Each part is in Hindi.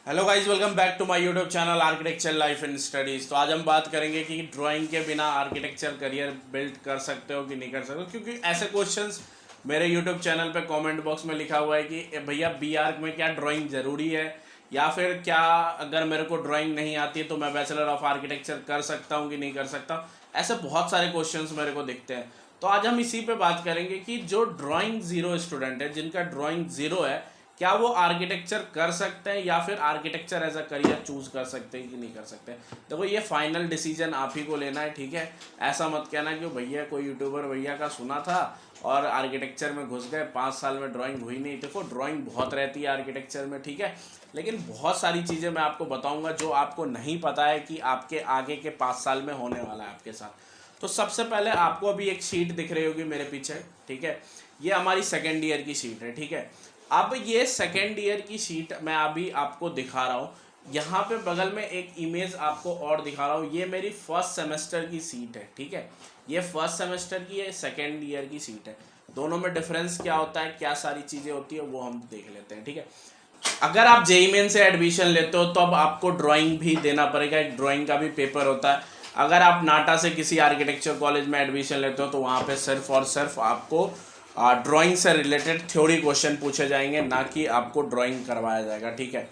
Hello guys, welcome back to my YouTube channel architecture life and studies. तो आज हम बात करेंगे कि ड्राइंग के बिना आर्किटेक्चर करियर बिल्ड कर सकते हो कि नहीं कर सकते हो, क्योंकि ऐसे क्वेश्चंस मेरे यूट्यूब चैनल पे कमेंट बॉक्स में लिखा हुआ है कि भैया बी आर्क में क्या ड्राइंग ज़रूरी है, या फिर क्या अगर मेरे को ड्राइंग नहीं आती है तो मैं बैचलर ऑफ आर्किटेक्चर कर सकता हूँ कि नहीं कर सकता। ऐसे बहुत सारे क्वेश्चंस मेरे को दिखते हैं। तो आज हम इसी पे बात करेंगे कि जो ड्राइंग ज़ीरो स्टूडेंट है, जिनका ड्राइंग ज़ीरो है, क्या वो आर्किटेक्चर कर सकते हैं या फिर architecture as a career choose कर सकते हैं कि नहीं कर सकते। देखो, ये फाइनल डिसीजन आप ही को लेना है, ठीक है। ऐसा मत कहना कि भैया कोई यूट्यूबर भैया का सुना था और आर्किटेक्चर में घुस गए, 5 साल में ड्राइंग हुई नहीं। देखो, ड्राइंग बहुत रहती है आर्किटेक्चर में, ठीक है, लेकिन बहुत सारी चीज़ें मैं आपको बताऊंगा जो आपको नहीं पता है कि आपके आगे के 5 साल में होने वाला है आपके साथ। तो सबसे पहले आपको अभी एक शीट दिख रही होगी मेरे पीछे, ठीक है। ये हमारी सेकेंड ईयर की शीट है, ठीक है। अब ये सेकेंड ईयर की शीट मैं अभी आपको दिखा रहा हूँ। यहाँ पे बगल में एक इमेज आपको और दिखा रहा हूँ। ये मेरी फर्स्ट सेमेस्टर की सीट है, ठीक है। ये फर्स्ट सेमेस्टर की, ये सेकेंड ईयर की सीट है। दोनों में डिफरेंस क्या होता है, क्या सारी चीज़ें होती है, वो हम देख लेते हैं, ठीक है। अगर आप जेई मेन से एडमिशन लेते हो तो अब आपको ड्राइंग भी देना पड़ेगा, एक ड्राइंग का भी पेपर होता है। अगर आप नाटा से किसी आर्किटेक्चर कॉलेज में एडमिशन लेते हो तो वहाँ पे सिर्फ और सिर्फ आपको ड्राइंग से रिलेटेड थ्योरी क्वेश्चन पूछे जाएंगे, ना कि आपको ड्राइंग करवाया जाएगा, ठीक है।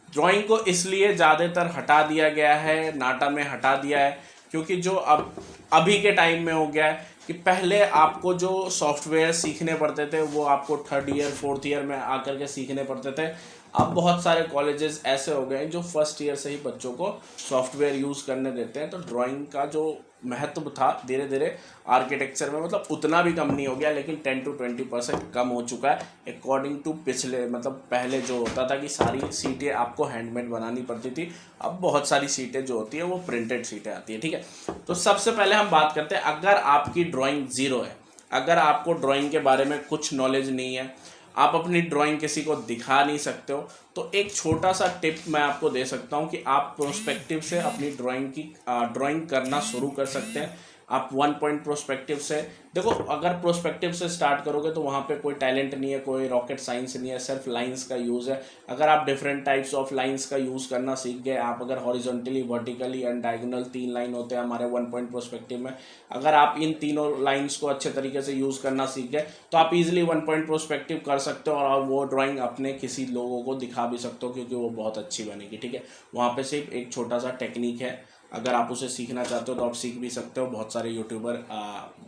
ड्राइंग को इसलिए ज़्यादातर हटा दिया गया है, नाटा में हटा दिया है, क्योंकि जो अब अभी के टाइम में हो गया है कि पहले आपको जो सॉफ्टवेयर सीखने पड़ते थे वो आपको थर्ड ईयर फोर्थ ईयर में आकर के सीखने पड़ते थे। अब बहुत सारे कॉलेजेस ऐसे हो गए हैं जो फर्स्ट ईयर से ही बच्चों को सॉफ्टवेयर यूज़ करने देते हैं। तो ड्राइंग का जो महत्व था धीरे धीरे आर्किटेक्चर में मतलब उतना भी कम नहीं हो गया, लेकिन 10 to 20% कम हो चुका है अकॉर्डिंग टू पिछले, मतलब पहले जो होता था कि सारी सीटें आपको हैंडमेड बनानी पड़ती थी। अब बहुत सारी सीटें जो होती है वो प्रिंटेड सीटें आती है, ठीक है। तो सबसे पहले हम बात करते हैं, अगर आपकी ड्राइंग ज़ीरो है, अगर आपको ड्राइंग के बारे में कुछ नॉलेज नहीं है, आप अपनी ड्राइंग किसी को दिखा नहीं सकते हो, तो एक छोटा सा टिप मैं आपको दे सकता हूँ कि आप प्रोस्पेक्टिव से अपनी ड्राइंग करना शुरू कर सकते हैं। आप 1 पॉइंट प्रोस्पेक्टिव से देखो, अगर प्रोस्पेक्टिव से स्टार्ट करोगे तो वहाँ पे कोई टैलेंट नहीं है, कोई रॉकेट साइंस नहीं है, सिर्फ लाइंस का यूज़ है। अगर आप डिफरेंट टाइप्स ऑफ लाइंस का यूज़ करना सीख गए, आप अगर horizontally, vertically and diagonal 3 line होते हैं हमारे 1 पॉइंट प्रोस्पेक्टिव में, अगर आप इन तीनों लाइंस को अच्छे तरीके से यूज़ करना सीख गए तो आप इजीली 1 पॉइंट प्रोस्पेक्टिव कर सकते हो और वो ड्राइंग अपने किसी लोगों को दिखा भी सकते हो, क्योंकि वो बहुत अच्छी बनेगी, ठीक है। वहाँ पे सिर्फ एक छोटा सा टेक्निक है, अगर आप उसे सीखना चाहते हो तो आप सीख भी सकते हो। बहुत सारे यूट्यूबर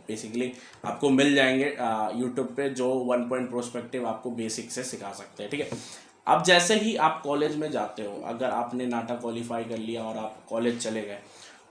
बेसिकली आपको मिल जाएंगे यूट्यूब पे जो 1 पॉइंट प्रोस्पेक्टिव आपको बेसिक से सिखा सकते हैं, ठीक है। अब जैसे ही आप कॉलेज में जाते हो, अगर आपने नाटा क्वालिफाई कर लिया और आप कॉलेज चले गए,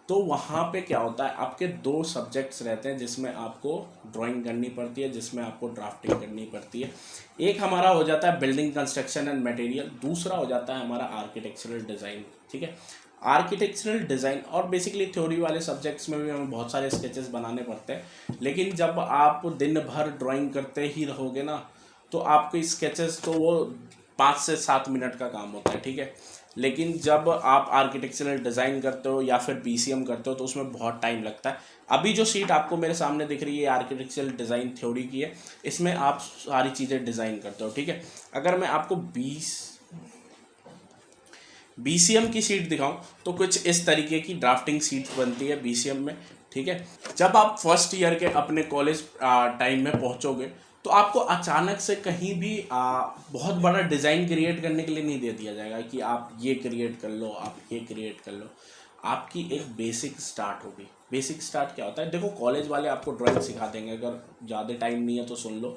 तो वहाँ पे क्या होता है, आपके 2 सब्जेक्ट्स रहते हैं जिसमें आपको ड्राइंग करनी पड़ती है, जिसमें आपको ड्राफ्टिंग करनी पड़ती है। एक हमारा हो जाता है बिल्डिंग कंस्ट्रक्शन एंड मटेरियल, दूसरा हो जाता है हमारा आर्किटेक्चरल डिज़ाइन, ठीक है। आर्किटेक्चरल डिज़ाइन और बेसिकली थ्योरी वाले सब्जेक्ट्स में भी हमें बहुत सारे स्केचेस बनाने पड़ते हैं, लेकिन जब आप दिन भर ड्राइंग करते ही रहोगे ना, तो आपके स्केचेस तो वो 5 से 7 मिनट का काम होता है, ठीक है। लेकिन जब आप आर्किटेक्चरल डिज़ाइन करते हो या फिर पीसीएम करते हो तो उसमें बहुत टाइम लगता है। अभी जो शीट आपको मेरे सामने दिख रही है आर्किटेक्चरल डिज़ाइन थ्योरी की है, इसमें आप सारी चीज़ें डिज़ाइन करते हो, ठीक है। अगर मैं आपको बीसीएम की शीट दिखाऊं तो कुछ इस तरीके की ड्राफ्टिंग शीट बनती है बीसीएम में, ठीक है। जब आप फर्स्ट ईयर के अपने कॉलेज टाइम में पहुंचोगे तो आपको अचानक से कहीं भी बहुत बड़ा डिज़ाइन क्रिएट करने के लिए नहीं दे दिया जाएगा कि आप ये क्रिएट कर लो, आप ये क्रिएट कर लो। आपकी एक बेसिक स्टार्ट होगी। बेसिक स्टार्ट क्या होता है, देखो कॉलेज वाले आपको ड्राइंग सिखा देंगे, अगर ज़्यादा टाइम नहीं है तो सुन लो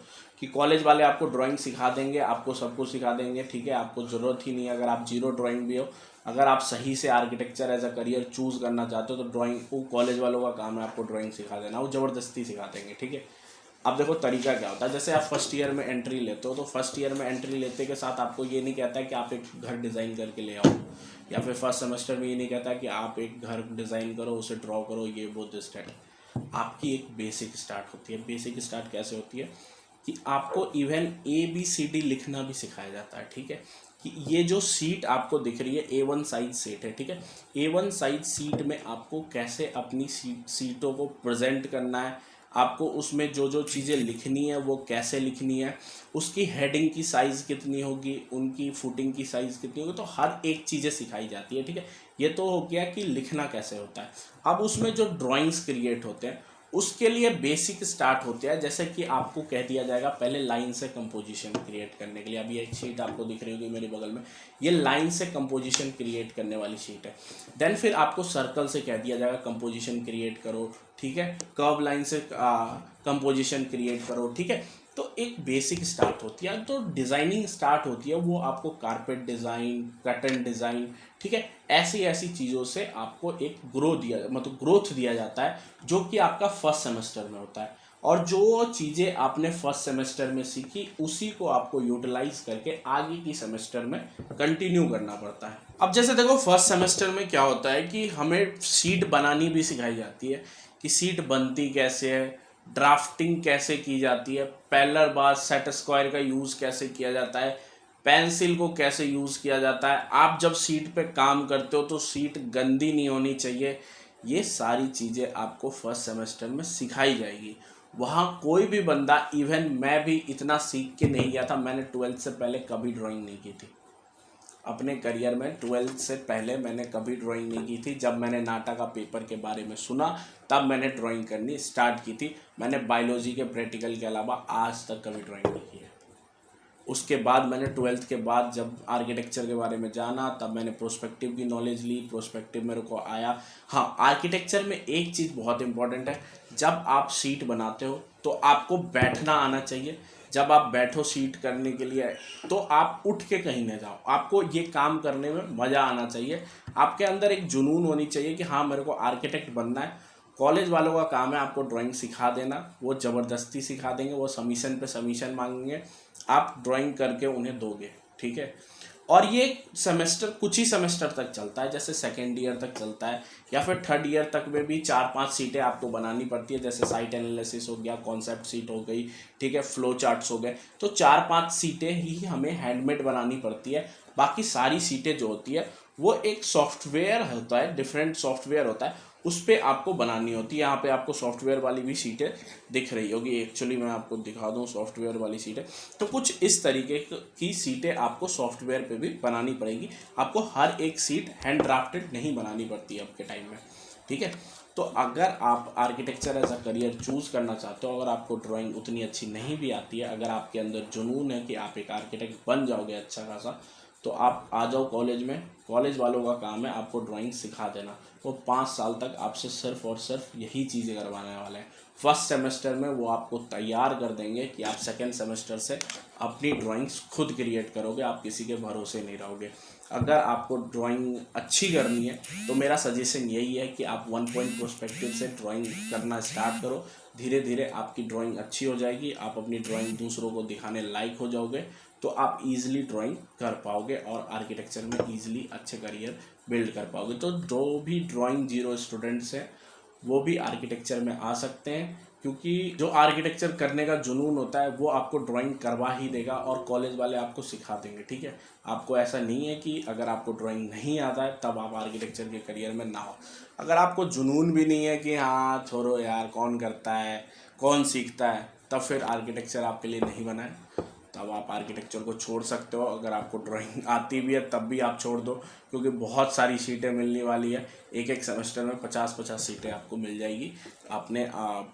कि कॉलेज वाले आपको ड्राइंग सिखा देंगे, आपको सब कुछ सिखा देंगे, ठीक है। आपको ज़रूरत ही नहीं है, अगर आप जीरो ड्राइंग भी हो, अगर आप सही से architecture as a career choose करना चाहते हो तो ड्राइंग, वो कॉलेज वालों का काम है आपको ड्राइंग सिखा देना, वो ज़बरदस्ती सिखा देंगे, ठीक है। अब देखो तरीका क्या होता है, जैसे आप फर्स्ट ईयर में एंट्री लेते हो तो फर्स्ट ईयर में एंट्री लेते के साथ आपको ये नहीं कहता है कि आप एक घर डिज़ाइन करके ले आओ, या फिर फर्स्ट सेमेस्टर में ये नहीं कहता है कि आप एक घर डिज़ाइन करो, उसे ड्रॉ करो, ये वो दिस दैट। आपकी एक बेसिक स्टार्ट होती है। बेसिक स्टार्ट कैसे होती है कि आपको इवन ABCD लिखना भी सिखाया जाता है, ठीक है। कि ये जो सीट आपको दिख रही है A1 साइज सीट है, ठीक है। A1 साइज सीट में आपको कैसे अपनी सीटों को प्रेजेंट करना है, आपको उसमें जो जो चीज़ें लिखनी है वो कैसे लिखनी है, उसकी हेडिंग की साइज़ कितनी होगी, उनकी फुटिंग की साइज़ कितनी होगी, तो हर एक चीज़ें सिखाई जाती है। ठीक है, ये तो हो गया कि लिखना कैसे होता है। अब उसमें जो ड्राइंग्स क्रिएट होते हैं उसके लिए बेसिक स्टार्ट होते हैं। जैसे कि आपको कह दिया जाएगा पहले लाइन से कंपोजिशन क्रिएट करने के लिए। अभी एक शीट आपको दिख रही होगी मेरे बगल में, ये लाइन से कंपोजिशन क्रिएट करने वाली शीट है। देन फिर आपको सर्कल से कह दिया जाएगा कंपोजिशन क्रिएट करो। ठीक है, कर्व लाइन से कंपोजिशन क्रिएट करो। ठीक है, तो एक बेसिक स्टार्ट होती है, तो डिज़ाइनिंग स्टार्ट होती है वो आपको कारपेट डिज़ाइन, पैटर्न डिज़ाइन, ठीक है, ऐसी ऐसी चीज़ों से आपको एक ग्रोथ दिया जाता है, जो कि आपका फर्स्ट सेमेस्टर में होता है। और जो चीज़ें आपने फर्स्ट सेमेस्टर में सीखी उसी को आपको यूटिलाइज करके आगे की सेमेस्टर में कंटिन्यू करना पड़ता है। अब जैसे देखो फर्स्ट सेमेस्टर में क्या होता है कि हमें शीट बनानी भी सिखाई जाती है कि शीट बनती कैसे है, ड्राफ्टिंग कैसे की जाती है, पैरेलल बार सेट स्क्वायर का यूज़ कैसे किया जाता है, पेंसिल को कैसे यूज़ किया जाता है, आप जब शीट पे काम करते हो तो शीट गंदी नहीं होनी चाहिए। ये सारी चीज़ें आपको फर्स्ट सेमेस्टर में सिखाई जाएगी। वहाँ कोई भी बंदा, इवन मैं भी इतना सीख के नहीं गया था, मैंने 12th से पहले कभी ड्राइंग नहीं की थी अपने करियर में। 12th से पहले मैंने कभी ड्राइंग नहीं की थी। जब मैंने नाटा का पेपर के बारे में सुना तब मैंने ड्राइंग करनी स्टार्ट की थी। मैंने बायोलॉजी के प्रैक्टिकल के अलावा आज तक कभी ड्राइंग नहीं की है। उसके बाद मैंने 12th के बाद जब आर्किटेक्चर के बारे में जाना तब मैंने प्रोस्पेक्टिव की नॉलेज ली, प्रोस्पेक्टिव मेरे को आया। हाँ, आर्किटेक्चर में एक चीज़ बहुत इंपॉर्टेंट है, जब आप शीट बनाते हो तो आपको बैठना आना चाहिए। जब आप बैठो शीट करने के लिए तो आप उठ के कहीं ना जाओ, आपको ये काम करने में मज़ा आना चाहिए। आपके अंदर एक जुनून होनी चाहिए कि हाँ मेरे को आर्किटेक्ट बनना है। कॉलेज वालों का काम है आपको ड्राइंग सिखा देना, वो ज़बरदस्ती सिखा देंगे, वो सबमिशन पे सबमिशन मांगेंगे, आप ड्राइंग करके उन्हें दोगे। ठीक है, और ये सेमेस्टर कुछ ही सेमेस्टर तक चलता है, जैसे सेकेंड ईयर तक चलता है या फिर थर्ड ईयर तक में भी 4-5 सीटें आपको बनानी पड़ती है। जैसे साइट एनालिसिस हो गया, कॉन्सेप्ट सीट हो गई, ठीक है, फ्लो चार्ट्स हो गए, तो 4-5 सीटें ही हमें हैंडमेड बनानी पड़ती है। बाकी सारी सीटें जो होती है वो एक सॉफ्टवेयर होता है, डिफरेंट सॉफ्टवेयर होता है, उस पर आपको बनानी होती है। यहाँ पे आपको सॉफ्टवेयर वाली भी सीटें दिख रही होगी। एक्चुअली मैं आपको दिखा दूँ सॉफ्टवेयर वाली सीटें, तो कुछ इस तरीके की सीटें आपको सॉफ्टवेयर पे भी बनानी पड़ेगी। आपको हर एक सीट हैंड ड्राफ्टेड नहीं बनानी पड़ती है आपके टाइम में। ठीक है, तो अगर आप architecture as a career choose करना चाहते हो, अगर आपको ड्राइंग उतनी अच्छी नहीं भी आती है, अगर आपके अंदर जुनून है कि आप एक आर्किटेक्ट बन जाओगे अच्छा खासा, तो आप आ जाओ कॉलेज में। कॉलेज वालों का काम है आपको ड्राइंग सिखा देना। वो 5 साल तक आपसे सिर्फ और सिर्फ यही चीज़ें करवाने वाले हैं। फर्स्ट सेमेस्टर में वो आपको तैयार कर देंगे कि आप सेकेंड सेमेस्टर से अपनी ड्राइंग्स खुद क्रिएट करोगे, आप किसी के भरोसे नहीं रहोगे। अगर आपको ड्राइंग अच्छी करनी है तो मेरा सजेशन यही है कि आप 1 पॉइंट पर्सपेक्टिव से ड्राइंग करना स्टार्ट करो। धीरे धीरे आपकी ड्राइंग अच्छी हो जाएगी, आप अपनी ड्राइंग दूसरों को दिखाने लायक हो जाओगे, तो आप इजीली ड्राइंग कर पाओगे और आर्किटेक्चर में इजीली अच्छे करियर बिल्ड कर पाओगे। तो जो भी ड्राइंग जीरो स्टूडेंट्स हैं वो भी आर्किटेक्चर में आ सकते हैं, क्योंकि जो आर्किटेक्चर करने का जुनून होता है वो आपको ड्राइंग करवा ही देगा और कॉलेज वाले आपको सिखा देंगे। ठीक है, आपको ऐसा नहीं है कि अगर आपको ड्राइंग नहीं आता है तब आप आर्किटेक्चर के करियर में ना हो। अगर आपको जुनून भी नहीं है कि हाँ छोड़ो यार कौन करता है कौन सीखता है, तब फिर आर्किटेक्चर आपके लिए नहीं बना है, तब आप आर्किटेक्चर को छोड़ सकते हो। अगर आपको ड्राइंग आती भी है तब भी आप छोड़ दो, क्योंकि बहुत सारी सीटें मिलने वाली है। एक एक सेमेस्टर में 50-50 सीटें आपको मिल जाएगी। आपने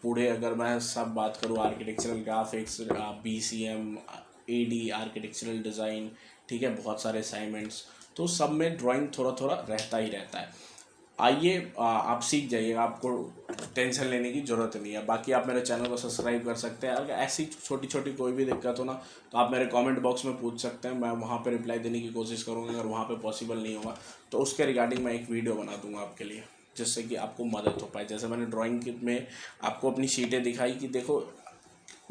पूरे, अगर मैं सब बात करूँ, architectural graphics, BCM, AD, architectural design, ठीक है, बहुत सारे असाइनमेंट्स, तो सब में ड्राइंग थोड़ा थोड़ा रहता ही रहता है। आइए आप सीख जाइएगा, आपको टेंशन लेने की ज़रूरत नहीं है। बाकी आप मेरे चैनल को सब्सक्राइब कर सकते हैं। अगर ऐसी छोटी छोटी कोई भी दिक्कत हो ना तो आप मेरे कमेंट बॉक्स में पूछ सकते हैं, मैं वहाँ पे रिप्लाई देने की कोशिश करूँगा। अगर वहाँ पे पॉसिबल नहीं होगा तो उसके रिगार्डिंग मैं एक वीडियो बना दूँगा आपके लिए, जिससे कि आपको मदद हो पाए। जैसे मैंने ड्राइंग में आपको अपनी शीटें दिखाई कि देखो,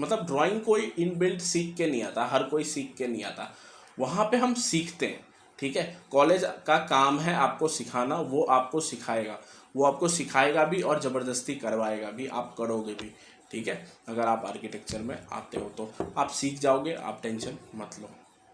मतलब ड्राइंग कोई इनबिल्ट सीख के नहीं आता, हर कोई सीख के नहीं आता, वहाँ पे हम सीखते हैं। ठीक है, कॉलेज का काम है आपको सिखाना, वो आपको सिखाएगा, वो आपको सिखाएगा भी और ज़बरदस्ती करवाएगा भी, आप करोगे भी। ठीक है, अगर आप आर्किटेक्चर में आते हो तो आप सीख जाओगे, आप टेंशन मत लो।